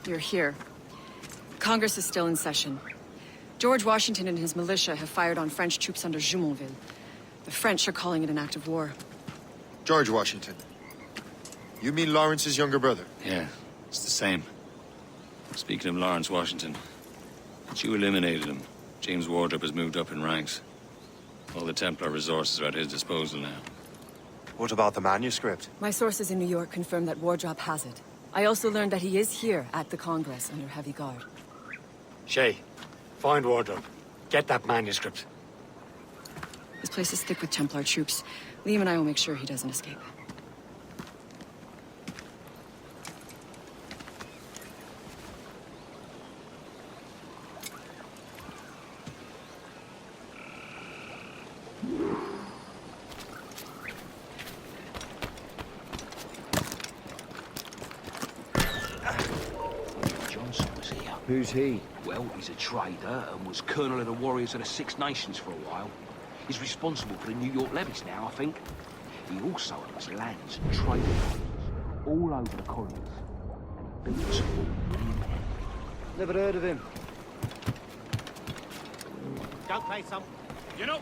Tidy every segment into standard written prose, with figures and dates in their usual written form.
you're here. Congress is still in session. George Washington and his militia have fired on French troops under Jumonville. The French are calling it an act of war. George Washington. You mean Lawrence's younger brother? Yeah, it's the same. Speaking of Lawrence Washington, since you eliminated him, James Wardrop has moved up in ranks. All the Templar resources are at his disposal now. What about the manuscript? My sources in New York confirm that Wardrop has it. I also learned that he is here at the Congress under heavy guard. Shay, find Wardrop. Get that manuscript. This place is thick with Templar troops. Liam and I will make sure he doesn't escape. Who's he? Well, he's a trader and was colonel of the Warriors of the Six Nations for a while. He's responsible for the New York levies now, I think. He also owns lands and trading posts all over the colonies. And he built some William Henry. Never heard of him. Don't play some. You know,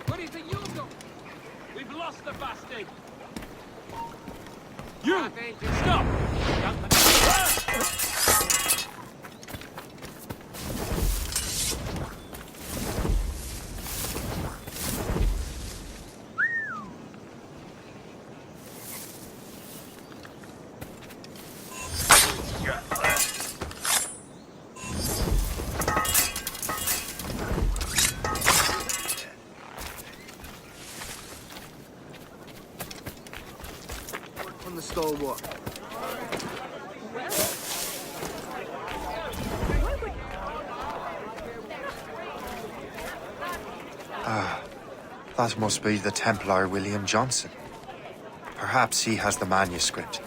what do you think you've done? We've lost the bastard. You! Stop! On the stalwart. That must be the Templar William Johnson. Perhaps he has the manuscript,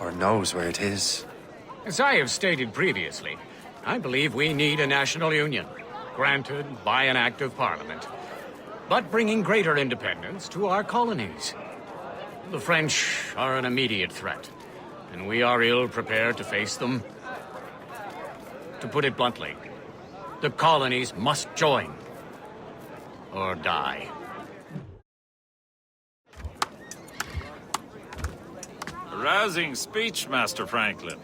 or knows where it is. As I have stated previously, I believe we need a national union, granted by an act of parliament, but bringing greater independence to our colonies. The French are an immediate threat, and we are ill prepared to face them. To put it bluntly, the colonies must join, or die. A rousing speech, Master Franklin.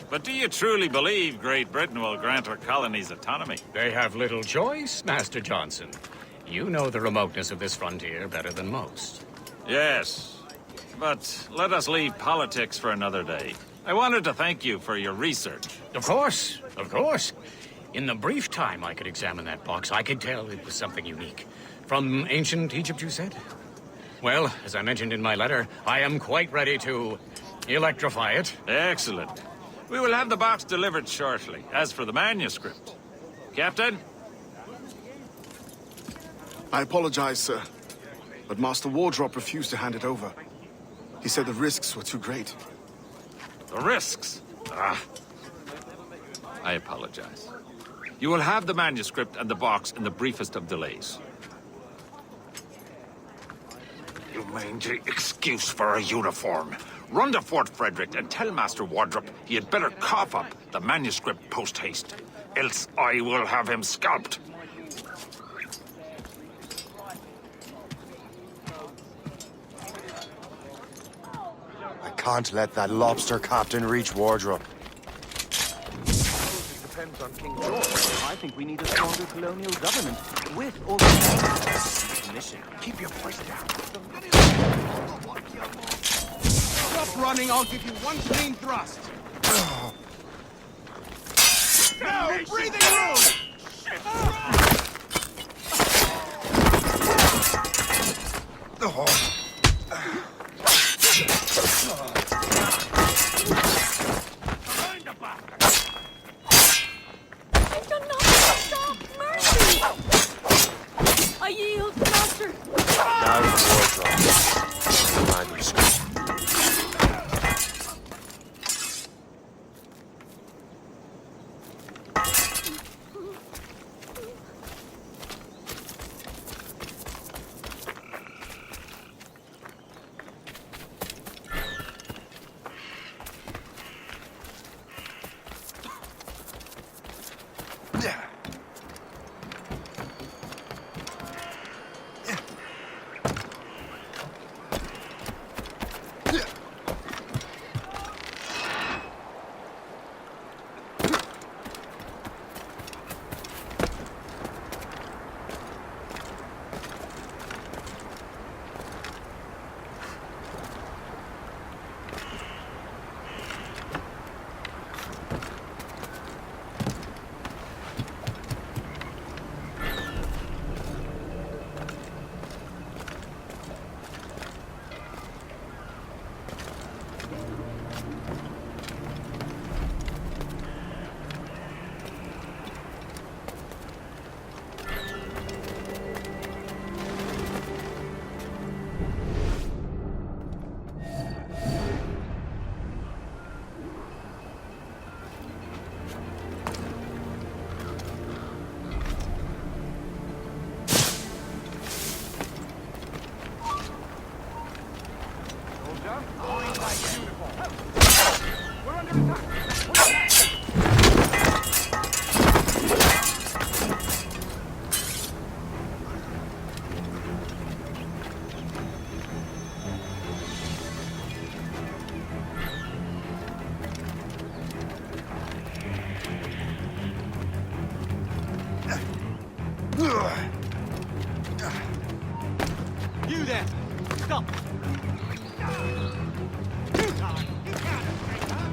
But do you truly believe Great Britain will grant her colonies autonomy? They have little choice, Master Johnson. You know the remoteness of this frontier better than most. Yes, but let us leave politics for another day. I wanted to thank you for your research. Of course, of course. In the brief time I could examine that box, I could tell it was something unique. From ancient Egypt, you said? Well, as I mentioned in my letter, I am quite ready to electrify it. Excellent. We will have the box delivered shortly. As for the manuscript... Captain? I apologize, sir, but Master Wardrop refused to hand it over. He said the risks were too great. The risks? Ah. I apologize. You will have the manuscript and the box in the briefest of delays. You mangy excuse for a uniform. Run to Fort Frederick and tell Master Wardrop he had better cough up the manuscript post-haste. Else I will have him scalped. I can't let that lobster captain reach Wardrop. Depends on King George. I think we need a stronger colonial government, with or without permission. Keep your voice down. Stop running, I'll give you one clean thrust. No breathing room! I've done nothing. Stop! Mercy! I yield, Master. Now Wardrop. The manuscript. You there! Stop! You can't! You can't escape her!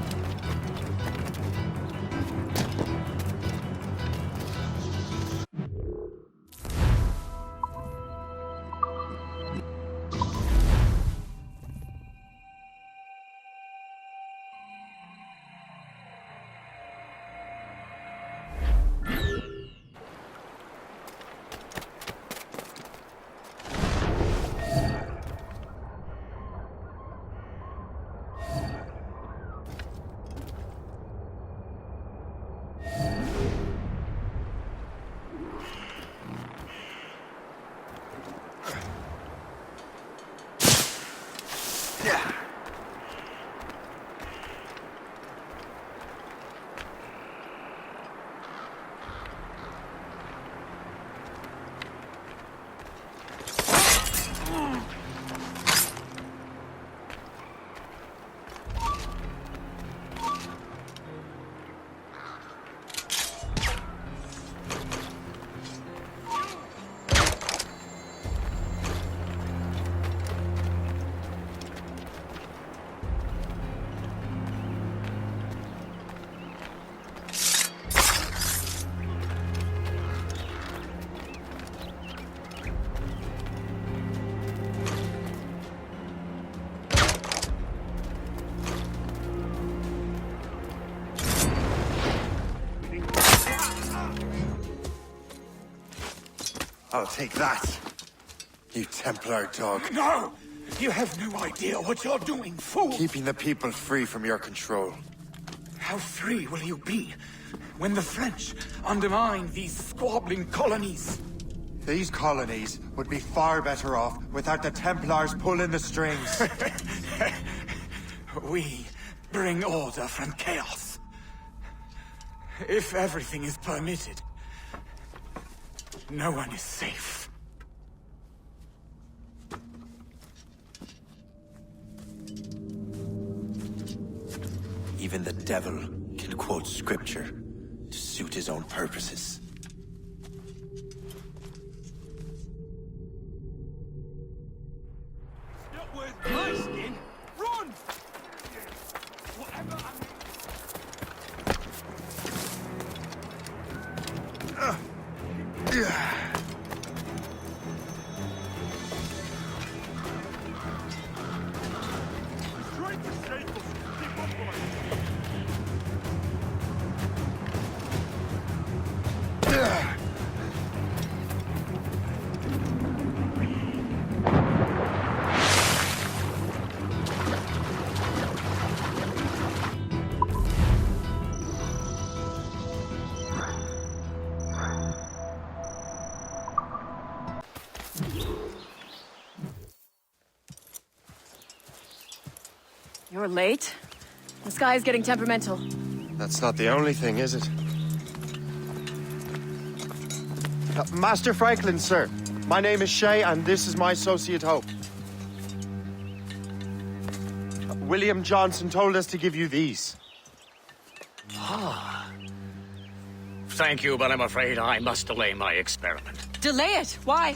I'll take that, you Templar dog. No! You have no idea what you're doing, fool! Keeping the people free from your control. How free will you be when the French undermine these squabbling colonies? These colonies would be far better off without the Templars pulling the strings. We bring order from chaos. If everything is permitted, no one is safe. Even the devil can quote scripture to suit his own purposes. Not worth my skin! Run! Whatever Trying to save us! Keep up, boys! You're late. The sky is getting temperamental. That's not the only thing, is it? Master Franklin, sir. My name is Shay, and this is my associate Hope. William Johnson told us to give you these. Thank you, but I'm afraid I must delay my experiment. Delay it! Why?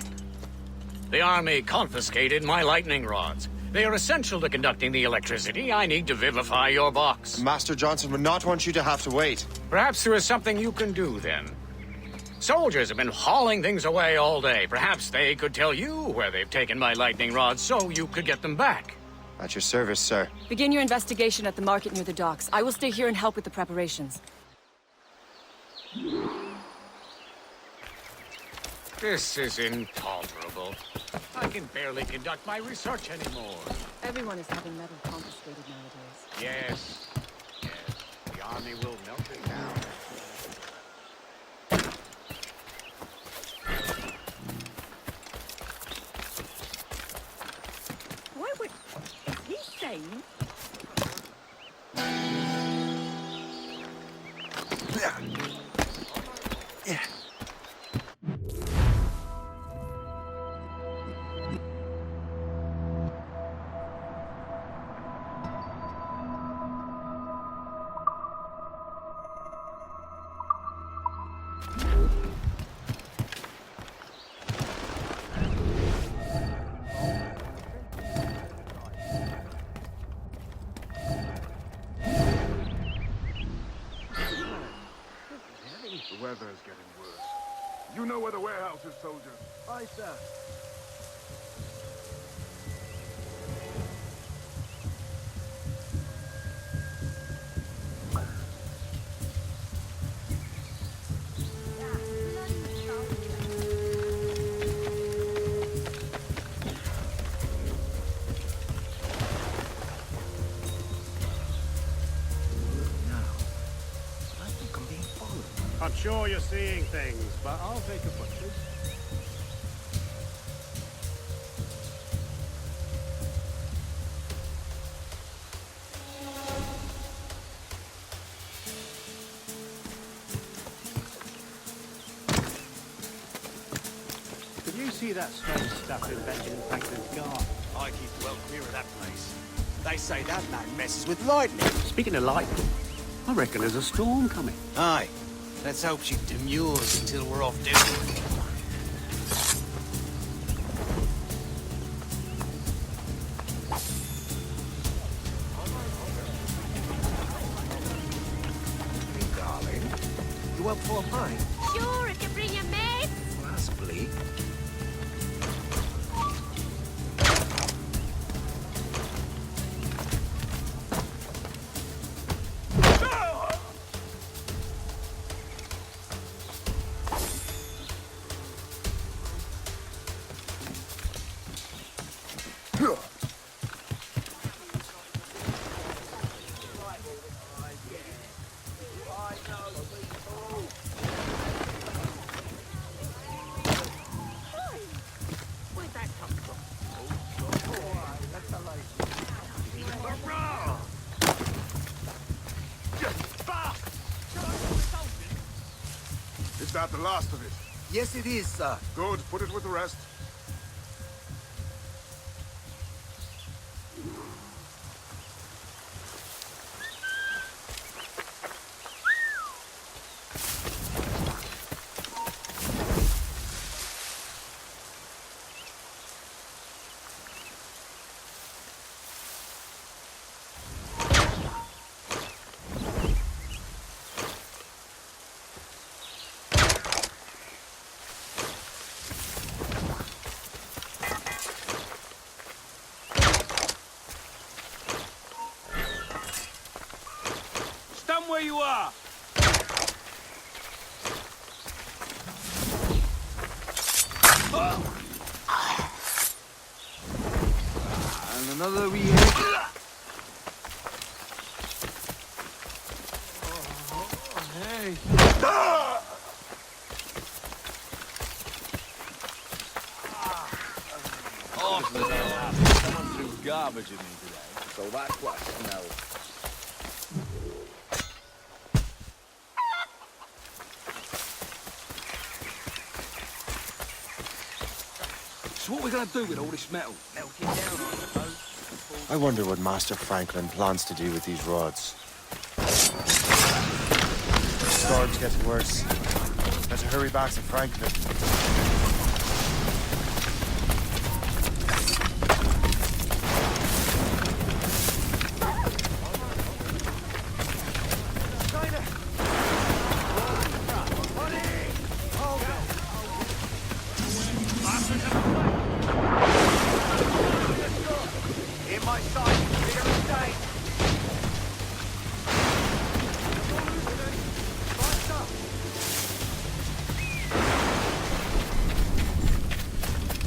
The army confiscated my lightning rods. They are essential to conducting the electricity I need to vivify your box. Master Johnson would not want you to have to wait. Perhaps there is something you can do, then. Soldiers have been hauling things away all day. Perhaps they could tell you where they've taken my lightning rods so you could get them back. At your service, sir. Begin your investigation at the market near the docks. I will stay here and help with the preparations. This is intolerable. I can barely conduct my research anymore. Everyone is having metal confiscated nowadays. Yes. The army will melt it down. What would... Is he saying? Yeah. positive, soldier. Aye, sir. I'm sure you're seeing things, but I'll take a butcher's. Did you see that strange stuff in Benjamin Franklin's garden? I keep well clear of that place. They say that man messes with lightning. Speaking of lightning, I reckon there's a storm coming. Aye. Let's hope she demurs until we're off duty. Darling, you up for a pint? Sure, if you bring your mates. Well, that's bleak. Is that the last of it? Yes, it is, sir. Good, put it with the rest. Stand where you are! And another wee hit. Hey. Someone threw garbage at me today, so that's what I smell. So what are we gonna do with all this metal? Melt it down, I suppose. I wonder what Master Franklin plans to do with these rods. The storm's getting worse. Better hurry back to Franklin.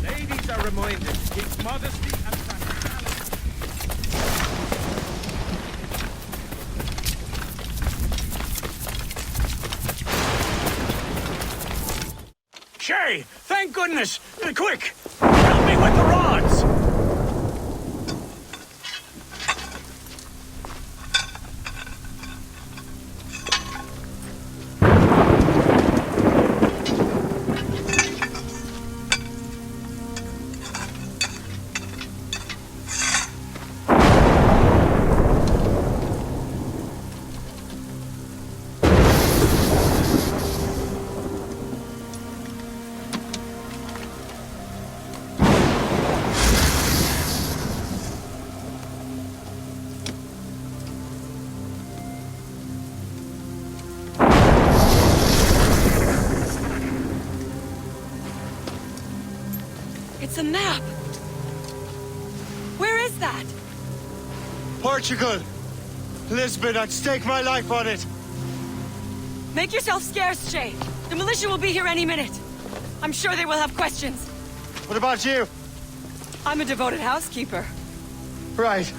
Ladies are reminded to keep modesty and practicality. Shay, thank goodness! Quick! Help me with the rods! The map! Where is that? Portugal! Lisbon, I'd stake my life on it! Make yourself scarce, Shay. The militia will be here any minute. I'm sure they will have questions. What about you? I'm a devoted housekeeper. Right.